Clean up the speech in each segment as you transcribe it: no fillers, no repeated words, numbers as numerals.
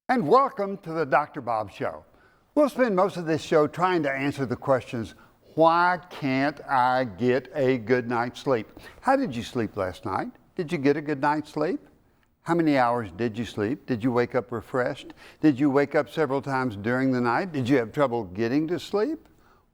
And welcome to the Dr. Bob Show. We'll spend most of this show trying to answer the questions, why can't I get a good night's sleep? How did you sleep last night? Did you get a good night's sleep? How many hours did you sleep? Did you wake up refreshed? Did you wake up several times during the night? Did you have trouble getting to sleep?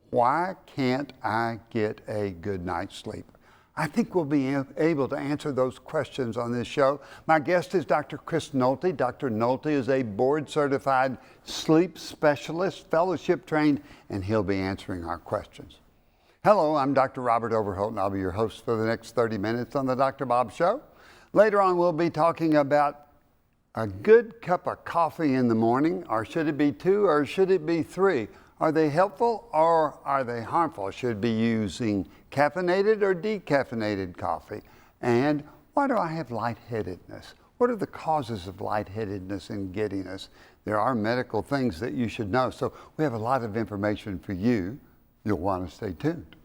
Why can't I get a good night's sleep? I think we'll be able to answer those questions on this show. My guest is Dr. Chris Nolte. Dr. Nolte is a board-certified sleep specialist, fellowship trained, and he'll be answering our questions. Hello, I'm Dr. Robert Overholt, and I'll be your host for the next 30 minutes on the Dr. Bob Show. Later on, we'll be talking about a good cup of coffee in the morning, or should it be 2 or should it be 3? Are they helpful or are they harmful? Should be using caffeinated or decaffeinated coffee? And why do I have lightheadedness? What are the causes of lightheadedness and giddiness? There are medical things that you should know. So we have a lot of information for you. You'll want to stay tuned.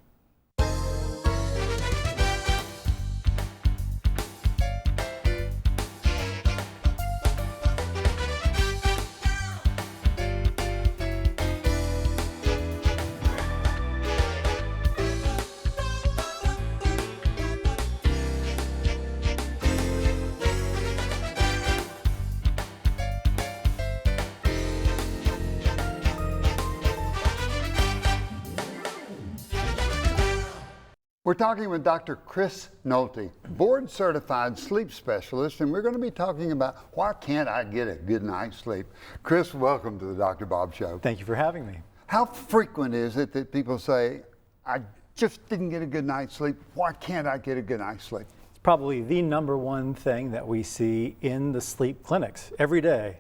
We're talking with Dr. Chris Nolte, board-certified sleep specialist, and we're going to be talking about why can't I get a good night's sleep. Chris, welcome to the Dr. Bob Show. Thank you for having me. How frequent is it that people say, I just didn't get a good night's sleep, why can't I get a good night's sleep? It's probably the #1 thing that we see in the sleep clinics. Every day,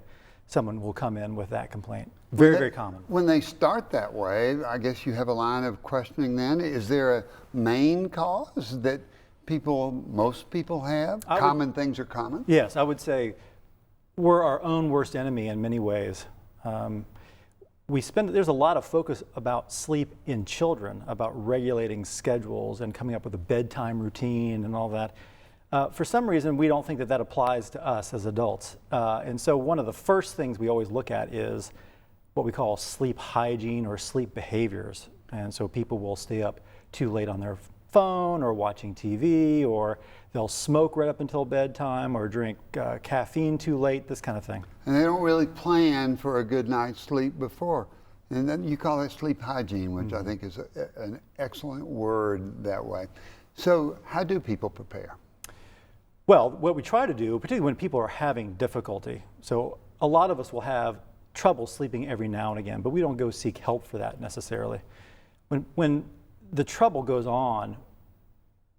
someone will come in with that complaint. Very common. When they start that way, I guess you have a line of questioning then. Is there a main cause that most people have? Common things are common? Yes, I would say we're our own worst enemy in many ways. There's a lot of focus about sleep in children, about regulating schedules and coming up with a bedtime routine and all that. For some reason, we don't think that applies to us as adults. And so one of the first things we always look at is what we call sleep hygiene or sleep behaviors. And so people will stay up too late on their phone or watching TV, or they'll smoke right up until bedtime or drink caffeine too late, this kind of thing. And they don't really plan for a good night's sleep before. And then you call it sleep hygiene, which I think is an excellent word that way. So how do people prepare? Well, what we try to do, particularly when people are having difficulty, so a lot of us will have trouble sleeping every now and again, but we don't go seek help for that necessarily. When the trouble goes on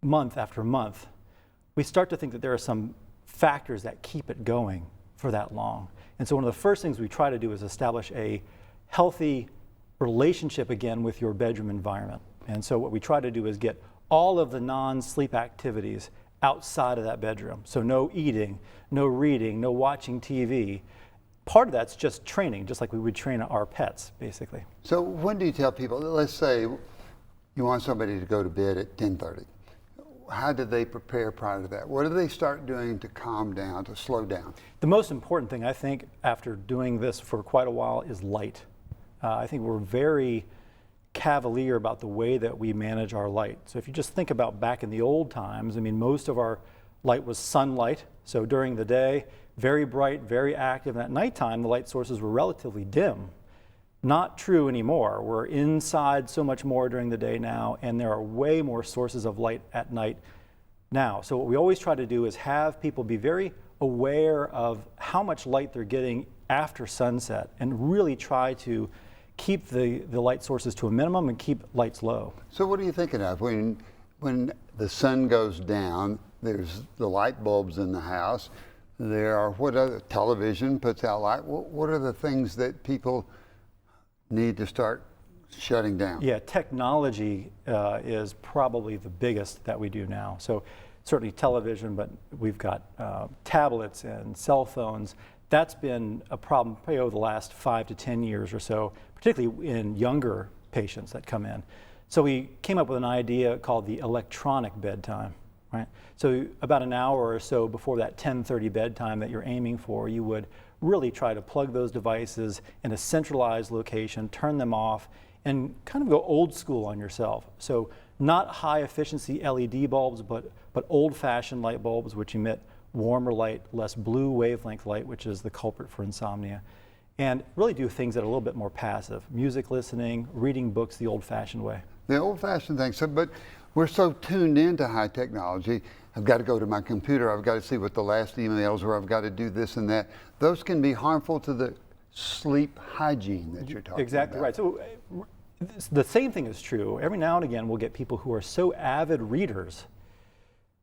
month after month, we start to think that there are some factors that keep it going for that long. And so one of the first things we try to do is establish a healthy relationship again with your bedroom environment. And so what we try to do is get all of the non-sleep activities outside of that bedroom. So no eating, no reading, no watching TV. Part of that's just training, just like we would train our pets, basically. So when do you tell people, let's say you want somebody to go to bed at 10:30. How do they prepare prior to that? What do they start doing to calm down, to slow down? The most important thing, I think, after doing this for quite a while is light. I think we're very cavalier about the way that we manage our light. So if you just think about back in the old times, I mean, most of our light was sunlight. So during the day, very bright, very active. And at nighttime, the light sources were relatively dim. Not true anymore. We're inside so much more during the day now, and there are way more sources of light at night now. So what we always try to do is have people be very aware of how much light they're getting after sunset and really try to keep the light sources to a minimum and keep lights low. So what are you thinking of when the sun goes down? There's the light bulbs in the house. There are what other television puts out light. What are the things that people need to start shutting down? Yeah, technology is probably the biggest that we do now. So certainly television, but we've got tablets and cell phones. That's been a problem probably over the last 5 to 10 years or so, particularly in younger patients that come in. So we came up with an idea called the electronic bedtime. right? So about an hour or so before that 10:30 bedtime that you're aiming for, you would really try to plug those devices in a centralized location, turn them off, and kind of go old school on yourself. So not high efficiency LED bulbs, but old-fashioned light bulbs which emit warmer light, less blue wavelength light, which is the culprit for insomnia. And really do things that are a little bit more passive. Music listening, reading books the old-fashioned way. The old-fashioned thing. So, but we're so tuned into high technology. I've got to go to my computer. I've got to see what the last emails were. I've got to do this and that. Those can be harmful to the sleep hygiene that you're talking Exactly about. right. So the same thing is true. Every now and again, we'll get people who are so avid readers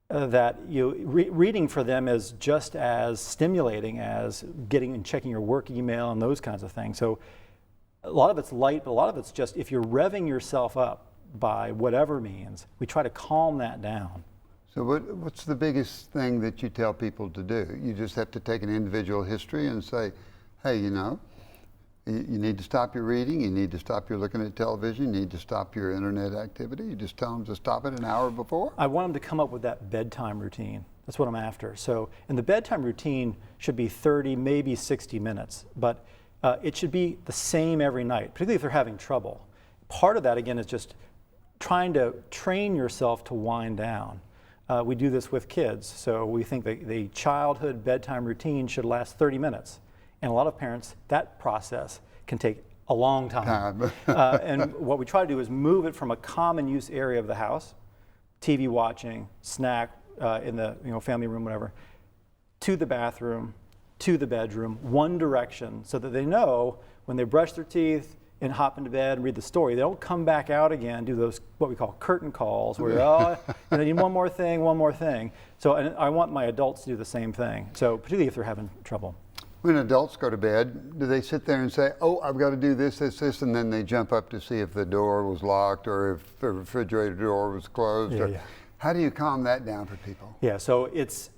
that reading for them is just as stimulating as getting and checking your work email and those kinds of things. So a lot of it's light, but a lot of it's just if you're revving yourself up by whatever means, we try to calm that down. So what's the biggest thing that you tell people to do? You just have to take an individual history and say, hey, you know, you need to stop your reading, you need to stop your looking at television, you need to stop your internet activity. You just tell them to stop it an hour before? I want them to come up with that bedtime routine. That's what I'm after. So, and the bedtime routine should be 30, maybe 60 minutes, but it should be the same every night, particularly if they're having trouble. Part of that, again, is just trying to train yourself to wind down. We do this with kids, so we think that the childhood bedtime routine should last 30 minutes. And a lot of parents, that process can take a long time. And what we try to do is move it from a common use area of the house, TV watching, snack in the family room, whatever, to the bathroom, to the bedroom, one direction, so that they know when they brush their teeth and hop into bed and read the story, they don't come back out again, do those what we call curtain calls, where I need one more thing, one more thing. So and I want my adults to do the same thing. So particularly if they're having trouble. When adults go to bed, do they sit there and say, oh, I've got to do this, this, this, and then they jump up to see if the door was locked or if the refrigerator door was closed? Yeah. How do you calm that down for people? Yeah, so it's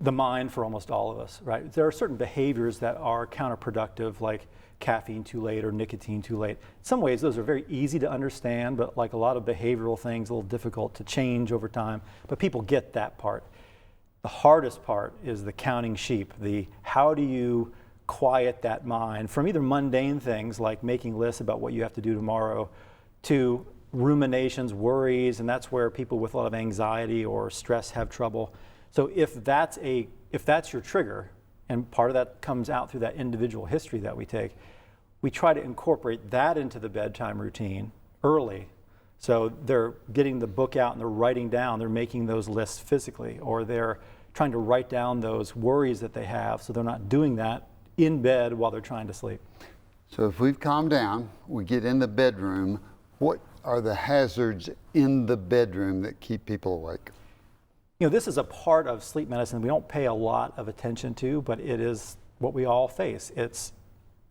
the mind for almost all of us, right? There are certain behaviors that are counterproductive, like caffeine too late or nicotine too late. In some ways, those are very easy to understand, but like a lot of behavioral things, a little difficult to change over time. But people get that part. The hardest part is the counting sheep, the how do you quiet that mind from either mundane things like making lists about what you have to do tomorrow to ruminations, worries, and that's where people with a lot of anxiety or stress have trouble. So if that's your trigger, and part of that comes out through that individual history that we take, we try to incorporate that into the bedtime routine early. So they're getting the book out and they're writing down, they're making those lists physically, or they're trying to write down those worries that they have so they're not doing that in bed while they're trying to sleep. So if we've calmed down, we get in the bedroom, what are the hazards in the bedroom that keep people awake? You know, this is a part of sleep medicine we don't pay a lot of attention to, but it is what we all face. It's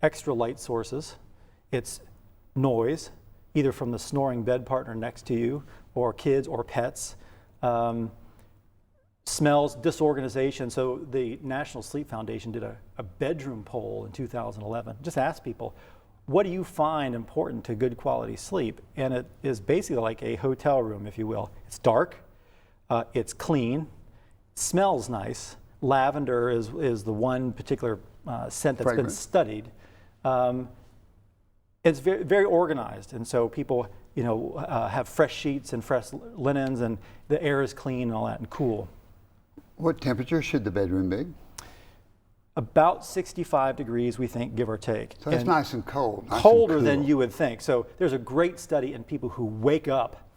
extra light sources, it's noise, either from the snoring bed partner next to you, or kids or pets, smells, disorganization. So the National Sleep Foundation did a bedroom poll in 2011. Just asked people, what do you find important to good quality sleep? And it is basically like a hotel room, if you will. It's dark, it's clean, smells nice. Lavender is the one particular scent that's been studied. It's very, very organized, and so people, have fresh sheets and fresh linens, and the air is clean and all that, and cool. What temperature should the bedroom be? About 65 degrees, we think, give or take. So it's nice and cold. Colder than you would think. So there's a great study in people who wake up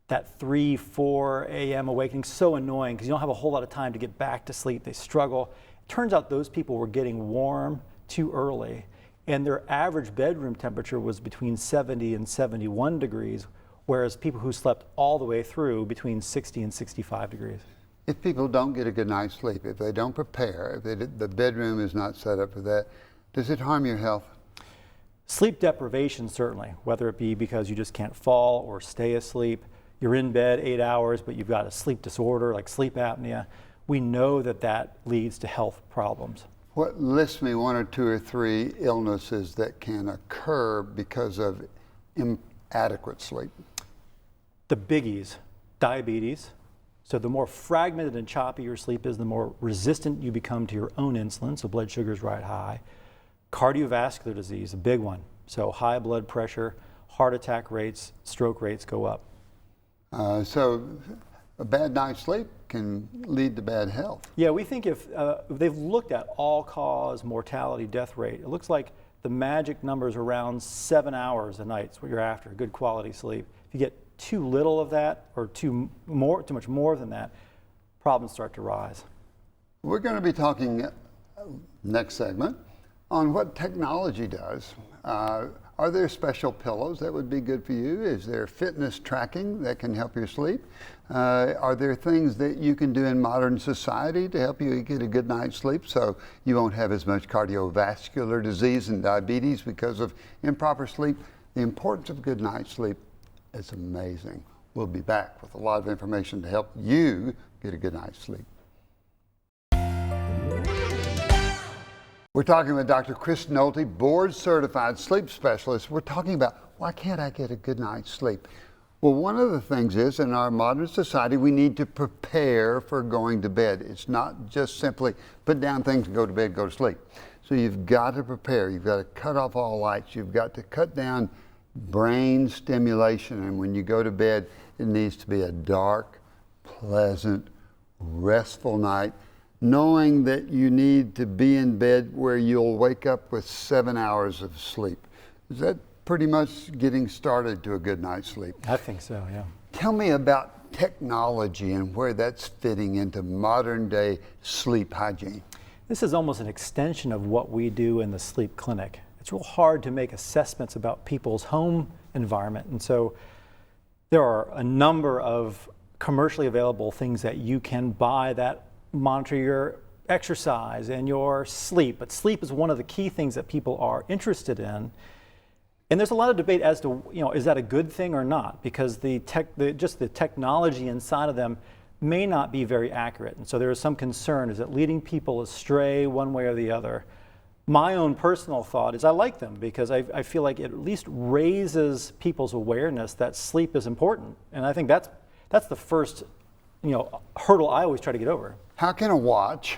that 3, 4 a.m. awakening, so annoying because you don't have a whole lot of time to get back to sleep. They struggle. It turns out those people were getting warm too early, and their average bedroom temperature was between 70 and 71 degrees, whereas people who slept all the way through between 60 and 65 degrees. If people don't get a good night's sleep, if they don't prepare, if the bedroom is not set up for that, does it harm your health? Sleep deprivation, certainly, whether it be because you just can't fall or stay asleep, you're in bed 8 hours, but you've got a sleep disorder like sleep apnea, we know that leads to health problems. What lists me 1 or 2 or 3 illnesses that can occur because of inadequate sleep? The biggies: diabetes, So the more fragmented and choppy your sleep is, the more resistant you become to your own insulin, so blood sugars right high. Cardiovascular disease, a big one. So high blood pressure, heart attack rates, stroke rates go up. So a bad night's sleep can lead to bad health. Yeah, we think if they've looked at all-cause mortality death rate, it looks like the magic number is around 7 hours a night. That's what you're after, good quality sleep. If you get too little of that or too much more than that, problems start to rise. We're going to be talking next segment on what technology does. Are there special pillows that would be good for you? Is there fitness tracking that can help your sleep? Are there things that you can do in modern society to help you get a good night's sleep so you won't have as much cardiovascular disease and diabetes because of improper sleep? The importance of good night's sleep is amazing. We'll be back with a lot of information to help you get a good night's sleep. We're talking with Dr. Chris Nolte, board-certified sleep specialist. We're talking about why can't I get a good night's sleep? Well, one of the things is in our modern society, we need to prepare for going to bed. It's not just simply put down things and go to bed, go to sleep. So you've got to prepare. You've got to cut off all lights. You've got to cut down brain stimulation. And when you go to bed, it needs to be a dark, pleasant, restful night, knowing that you need to be in bed where you'll wake up with 7 hours of sleep. Is that pretty much getting started to a good night's sleep? I think so, yeah. Tell me about technology and where that's fitting into modern day sleep hygiene. This is almost an extension of what we do in the sleep clinic. It's real hard to make assessments about people's home environment, and so there are a number of commercially available things that you can buy that monitor your exercise and your sleep. But sleep is one of the key things that people are interested in. And there's a lot of debate as to, is that a good thing or not? Because just the technology inside of them may not be very accurate. And so there is some concern, is it leading people astray one way or the other? My own personal thought is I like them because I feel like it at least raises people's awareness that sleep is important. And I think that's the first hurdle I always try to get over. How can a watch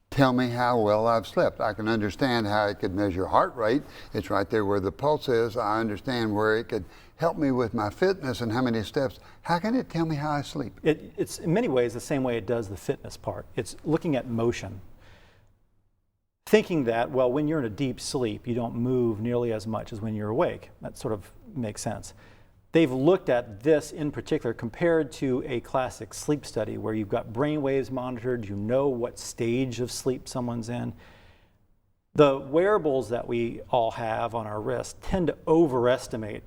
tell me how well I've slept? I can understand how it could measure heart rate. It's right there where the pulse is. I understand where it could help me with my fitness and how many steps. How can it tell me how I sleep? It's in many ways the same way it does the fitness part. It's looking at motion. Thinking that, well, when you're in a deep sleep, you don't move nearly as much as when you're awake. That sort of makes sense. They've looked at this in particular compared to a classic sleep study where you've got brain waves monitored, you know what stage of sleep someone's in. The wearables that we all have on our wrist tend to overestimate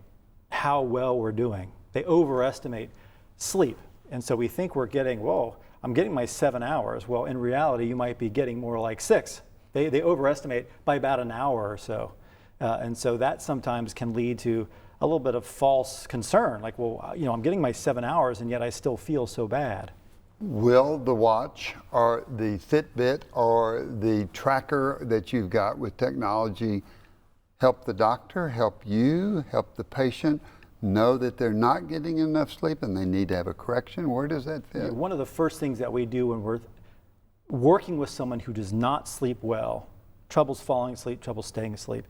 how well we're doing. They overestimate sleep. And so we think we're getting, whoa, I'm getting my 7 hours. Well, in reality, you might be getting more like 6. They overestimate by about an hour or so. And so that sometimes can lead to a little bit of false concern, like, well, I'm getting my 7 hours and yet I still feel so bad. Will the watch or the Fitbit or the tracker that you've got with technology help the doctor, help you, help the patient know that they're not getting enough sleep and they need to have a correction? Where does that fit? Yeah, one of the first things that we do when we're working with someone who does not sleep well, troubles falling asleep, trouble staying asleep,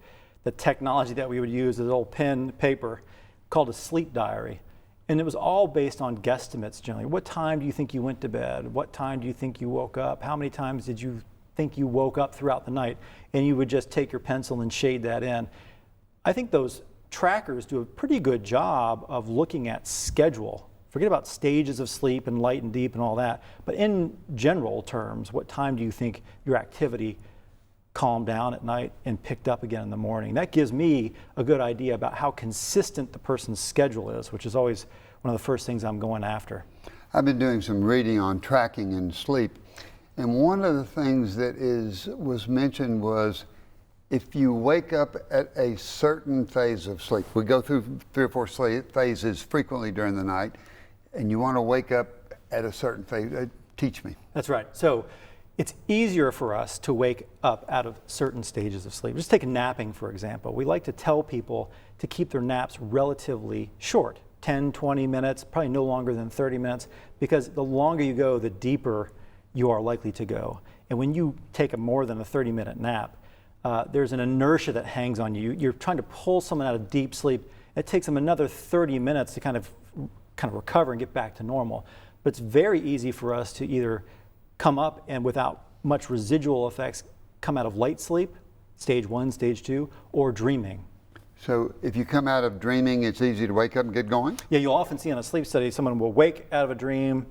the technology that we would use is an old pen, paper, called a sleep diary. And it was all based on guesstimates generally. What time do you think you went to bed? What time do you think you woke up? How many times did you think you woke up throughout the night? And you would just take your pencil and shade that in. I think those trackers do a pretty good job of looking at schedule. Forget about stages of sleep and light and deep and all that. But in general terms, what time do you think your activity calmed down at night and picked up again in the morning? That gives me a good idea about how consistent the person's schedule is, which is always one of the first things I'm going after. I've been doing some reading on tracking and sleep, and one of the things that was mentioned was if you wake up at a certain phase of sleep, we go through 3 or 4 phases frequently during the night, and you want to wake up at a certain phase. Teach me. That's right. So it's easier for us to wake up out of certain stages of sleep. Just take napping, for example. We like to tell people to keep their naps relatively short. 10, 20 minutes, probably no longer than 30 minutes, because the longer you go, the deeper you are likely to go. And when you take a more than a 30-minute nap, there's an inertia that hangs on you. You're trying to pull someone out of deep sleep. It takes them another 30 minutes to kind of recover and get back to normal. But it's very easy for us to either come up and without much residual effects, come out of light sleep, stage 1, stage 2, or dreaming. So if you come out of dreaming, it's easy to wake up and get going? Yeah, you'll often see in a sleep study, someone will wake out of a dream,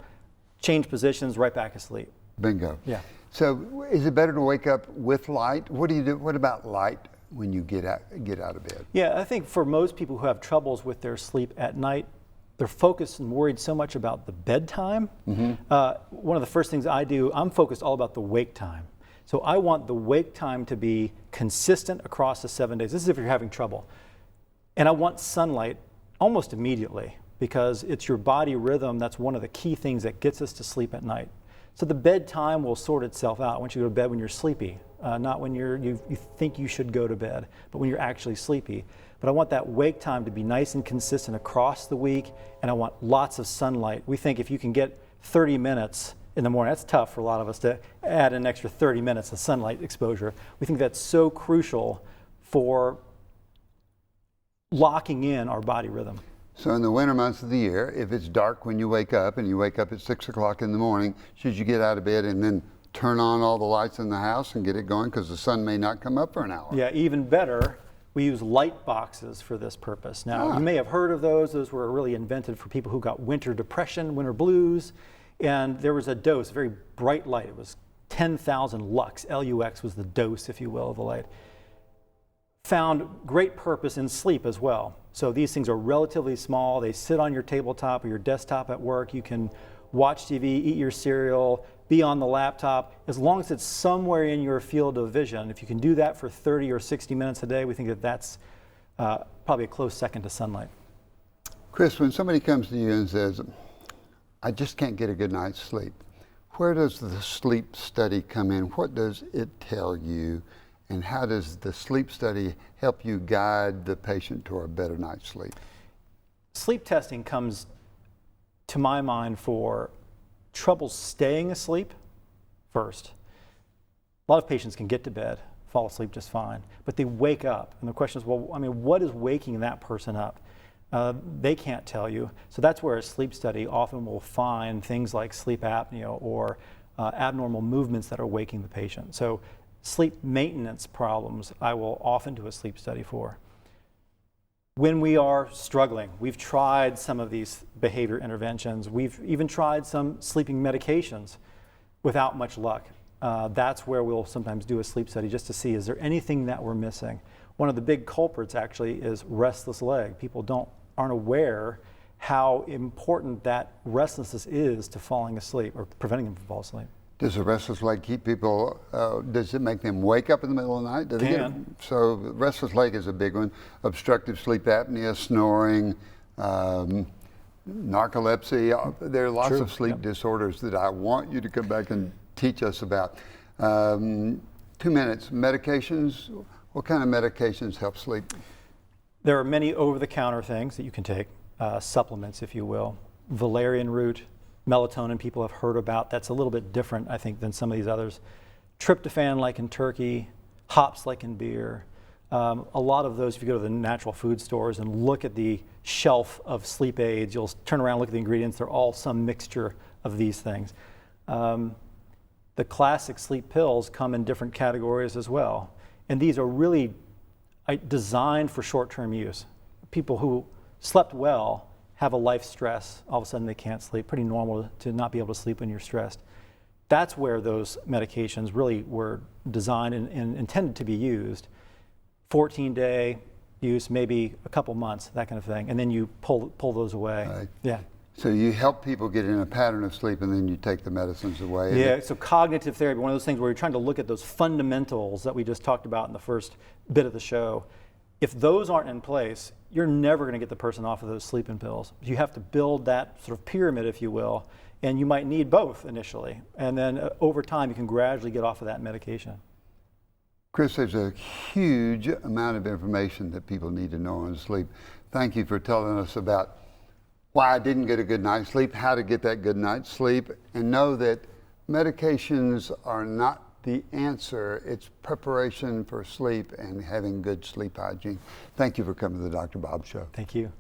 change positions, right back asleep. Bingo. Yeah. So is it better to wake up with light? What do you do? What about light when you get out of bed? Yeah, I think for most people who have troubles with their sleep at night, they're focused and worried so much about the bedtime. Mm-hmm. One of the first things I do, I'm focused all about the wake time. So I want the wake time to be consistent across the 7 days. This is if you're having trouble. And I want sunlight almost immediately, because it's your body rhythm that's one of the key things that gets us to sleep at night. So the bedtime will sort itself out. I want you to go to bed when you're sleepy, not when you think you should go to bed, but when you're actually sleepy. But I want that wake time to be nice and consistent across the week, and I want lots of sunlight. We think if you can get 30 minutes in the morning, that's tough for a lot of us to add an extra 30 minutes of sunlight exposure. We think that's so crucial for locking in our body rhythm. So in the winter months of the year, if it's dark when you wake up and you wake up at 6 o'clock in the morning, should you get out of bed and then turn on all the lights in the house and get it going, because the sun may not come up for an hour? Yeah, even better, we use light boxes for this purpose. Now, you may have heard of those. Those were really invented for people who got winter depression, winter blues, and there was a dose, very bright light. It was 10,000 lux, L-U-X was the dose, if you will, of the light. Found great purpose in sleep as well. So these things are relatively small. They sit on your tabletop or your desktop at work. You can watch TV, eat your cereal, be on the laptop, as long as it's somewhere in your field of vision. If you can do that for 30 or 60 minutes a day, we think that that's probably a close second to sunlight. Chris, when somebody comes to you and says, I just can't get a good night's sleep, where does the sleep study come in? What does it tell you? And how does the sleep study help you guide the patient to a better night's sleep? Sleep testing comes to my mind for trouble staying asleep first. A lot of patients can get to bed, fall asleep just fine, but they wake up. And the question is, well, I mean, what is waking that person up? They can't tell you. So that's where a sleep study often will find things like sleep apnea or abnormal movements that are waking the patient. So sleep maintenance problems, I will often do a sleep study for. When we are struggling, we've tried some of these behavior interventions. We've even tried some sleeping medications without much luck. That's where we'll sometimes do a sleep study just to see, is there anything that we're missing? One of the big culprits actually is restless leg. People aren't aware how important that restlessness is to falling asleep or preventing them from falling asleep. Does a restless leg keep people, does it make them wake up in the middle of the night? So restless leg is a big one. Obstructive sleep apnea, snoring, narcolepsy. There are lots of sleep disorders that I want you to come back and teach us about. 2 minutes, medications. What kind of medications help sleep? There are many over-the-counter things that you can take, supplements, if you will. Valerian root, melatonin people have heard about. That's a little bit different, I think, than some of these others. Tryptophan like in turkey, hops like in beer. A lot of those, if you go to the natural food stores and look at the shelf of sleep aids, you'll turn around and look at the ingredients. They're all some mixture of these things. The classic sleep pills come in different categories as well. And these are really designed for short-term use. People who slept well have a life stress, all of a sudden they can't sleep. Pretty normal to not be able to sleep when you're stressed. That's where those medications really were designed and intended to be used. 14-day use, maybe a couple months, that kind of thing, and then you pull those away. Right. Yeah. So you help people get in a pattern of sleep, and then you take the medicines away. Yeah, so cognitive therapy, one of those things where you're trying to look at those fundamentals that we just talked about in the first bit of the show. If those aren't in place, you're never going to get the person off of those sleeping pills. You have to build that sort of pyramid, if you will, and you might need both initially. And then over time, you can gradually get off of that medication. Chris, there's a huge amount of information that people need to know on sleep. Thank you for telling us about why I didn't get a good night's sleep, how to get that good night's sleep, and know that medications are not the answer. It's preparation for sleep and having good sleep hygiene. Thank you for coming to the Dr. Bob Show. Thank you.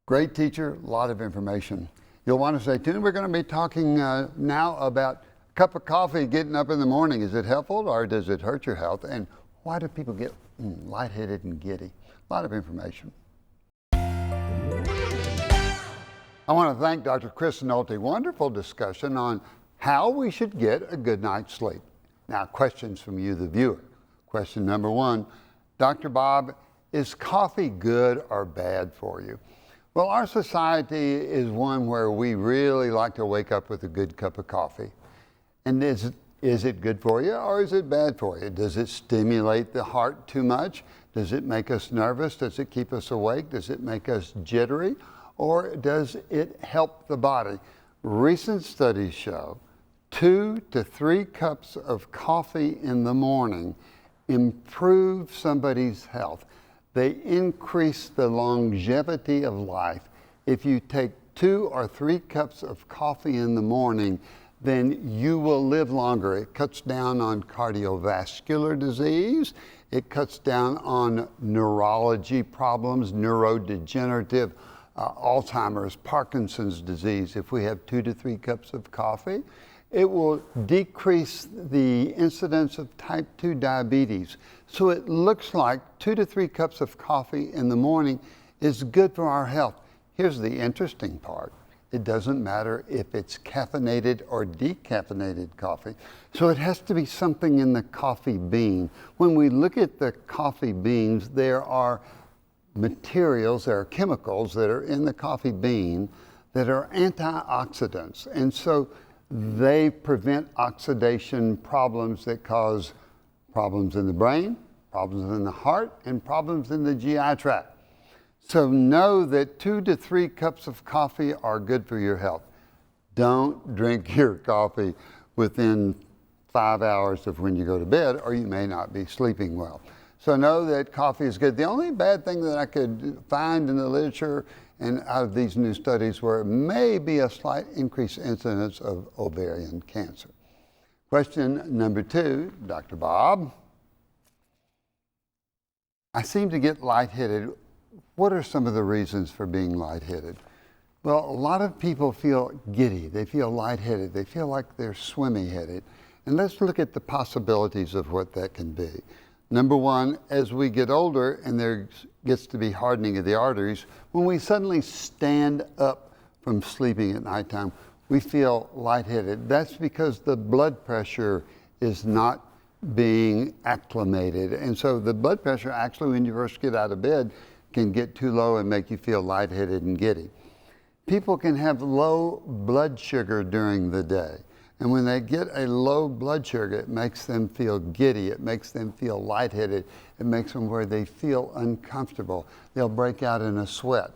Great teacher, a lot of information. You'll want to stay tuned. We're going to be talking now about a cup of coffee getting up in the morning. Is it helpful or does it hurt your health? And why do people get lightheaded and giddy? A lot of information. I want to thank Dr. Chris Nolte. Wonderful discussion on how we should get a good night's sleep. Now, questions from you, the viewer. Question number one, Dr. Bob, is coffee good or bad for you? Well, our society is one where we really like to wake up with a good cup of coffee. And is it good for you or is it bad for you? Does it stimulate the heart too much? Does it make us nervous? Does it keep us awake? Does it make us jittery? Or does it help the body? Recent studies show 2 to 3 cups of coffee in the morning improve somebody's health. They increase the longevity of life. If you take 2 or 3 cups of coffee in the morning, then you will live longer. It cuts down on cardiovascular disease. It cuts down on neurology problems, neurodegenerative, Alzheimer's, Parkinson's disease. If we have 2 to 3 cups of coffee, it will decrease the incidence of type 2 diabetes. So it looks like 2 to 3 cups of coffee in the morning is good for our health. Here's the interesting part. It doesn't matter if it's caffeinated or decaffeinated coffee. So it has to be something in the coffee bean. When we look at the coffee beans, there are materials, there are chemicals that are in the coffee bean that are antioxidants. And so they prevent oxidation problems that cause problems in the brain, problems in the heart, and problems in the GI tract. So know that 2 to 3 cups of coffee are good for your health. Don't drink your coffee within 5 hours of when you go to bed, or you may not be sleeping well. So know that coffee is good. The only bad thing that I could find in the literature and out of these new studies were may be a slight increased incidence of ovarian cancer. Question number 2, Dr. Bob. I seem to get lightheaded. What are some of the reasons for being lightheaded? Well, a lot of people feel giddy. They feel lightheaded. They feel like they're swimmy-headed. And let's look at the possibilities of what that can be. Number one, as we get older and there gets to be hardening of the arteries, when we suddenly stand up from sleeping at nighttime, we feel lightheaded. That's because the blood pressure is not being acclimated. And so the blood pressure actually, when you first get out of bed, can get too low and make you feel lightheaded and giddy. People can have low blood sugar during the day. And when they get a low blood sugar, it makes them feel giddy. It makes them feel lightheaded. It makes them where they feel uncomfortable. They'll break out in a sweat.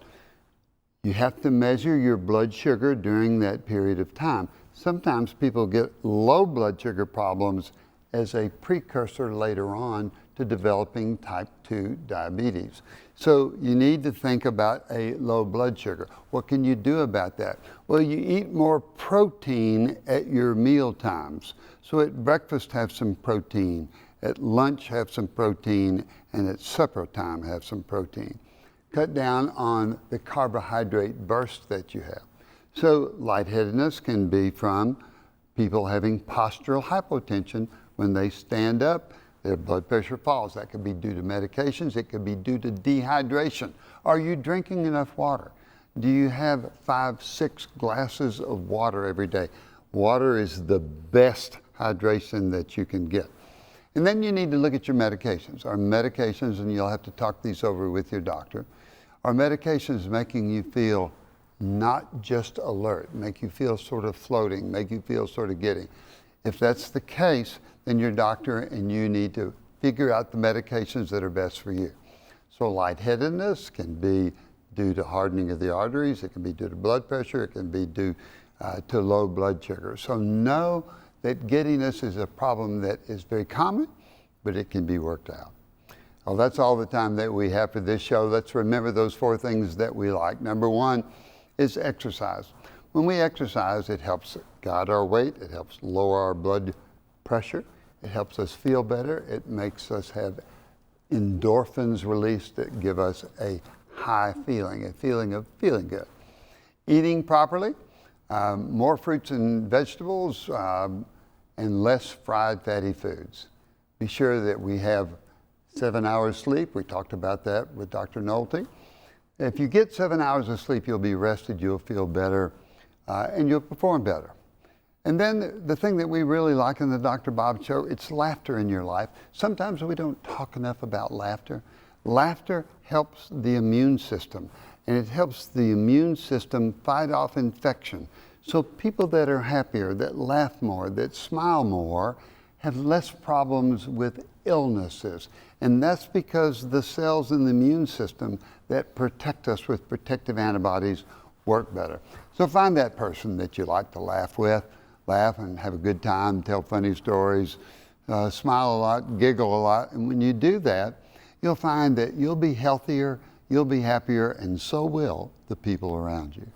You have to measure your blood sugar during that period of time. Sometimes people get low blood sugar problems as a precursor later on to developing type 2 diabetes. So you need to think about a low blood sugar. What can you do about that? Well, you eat more protein at your meal times. So at breakfast have some protein, at lunch have some protein, and at supper time have some protein. Cut down on the carbohydrate burst that you have. So lightheadedness can be from people having postural hypotension. When they stand up, their blood pressure falls. That could be due to medications. It could be due to dehydration. Are you drinking enough water? Do you have 5, 6 glasses of water every day? Water is the best hydration that you can get. And then you need to look at your medications. Are medications, and you'll have to talk these over with your doctor, are medications making you feel not just alert, make you feel sort of floating, make you feel sort of giddy? If that's the case, then your doctor and you need to figure out the medications that are best for you. So lightheadedness can be due to hardening of the arteries, it can be due to blood pressure, it can be due to low blood sugar. So know that giddiness is a problem that is very common, but it can be worked out. Well, that's all the time that we have for this show. Let's remember those 4 things that we like. Number 1 is exercise. When we exercise, it helps guide our weight. It helps lower our blood pressure. It helps us feel better. It makes us have endorphins released that give us a high feeling, a feeling of feeling good. Eating properly, more fruits and vegetables, and less fried fatty foods. Be sure that we have 7 hours sleep. We talked about that with Dr. Nolte. If you get 7 hours of sleep, you'll be rested, you'll feel better, and you'll perform better. And then the thing that we really like in the Dr. Bob Show, it's laughter in your life. Sometimes we don't talk enough about laughter. Laughter helps the immune system, and it helps the immune system fight off infection. So people that are happier, that laugh more, that smile more, have less problems with illnesses. And that's because the cells in the immune system that protect us with protective antibodies work better. So find that person that you like to laugh with. Laugh and have a good time, tell funny stories, smile a lot, giggle a lot. And when you do that, you'll find that you'll be healthier, you'll be happier, and so will the people around you.